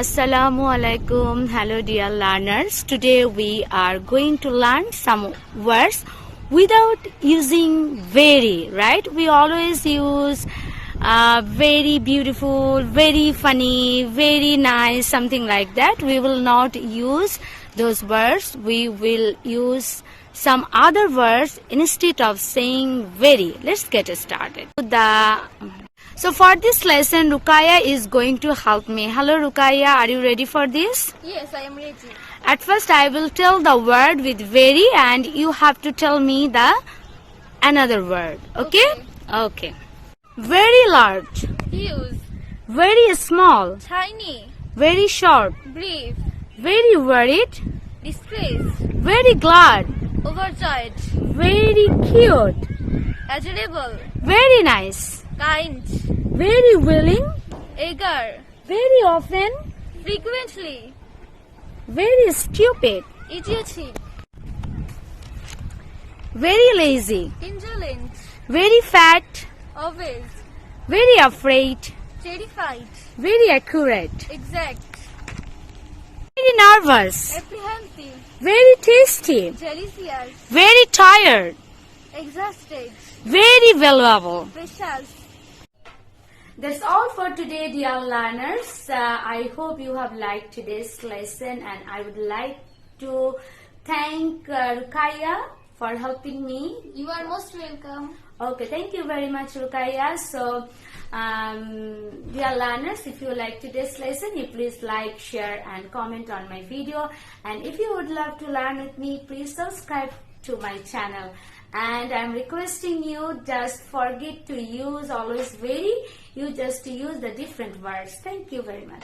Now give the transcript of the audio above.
Assalamu alaikum. Hello dear learners. Today we are going to learn some words without using very, right? We always use very beautiful, very funny, very nice, something like that. We will not use those words. We will use some other words instead of saying very. Let's get started. So for this lesson, Rukaya is going to help me. Hello Rukaya, are you ready for this? Yes, I am ready. At first I will tell the word with very and you have to tell me the another word. Okay? Okay. Very large. Huge. Very small. Tiny. Very short. Brief. Very worried. Disgraced. Very glad. Overjoyed. Very cute. Adorable. Very nice. Kind. Very willing. Eager. Very often. Frequently. Very stupid. Idiotic. Very lazy. Indolent. Very fat. Always. Very afraid. Terrified. Very accurate. Exact. Very nervous. Apprehensive. Very tasty. Delicious. Very tired. Exhausted. Very valuable. Precious. That's all for today, dear learners. I hope you have liked today's lesson, and I would like to thank Rukaya for helping me. You are most welcome. Okay, thank you very much, Rukaya. So, dear learners, if you like today's lesson, you please like, share and comment on my video. And if you would love to learn with me, please subscribe to my channel. And I'm requesting you, just forget to use always very, you just use the different words. Thank you very much.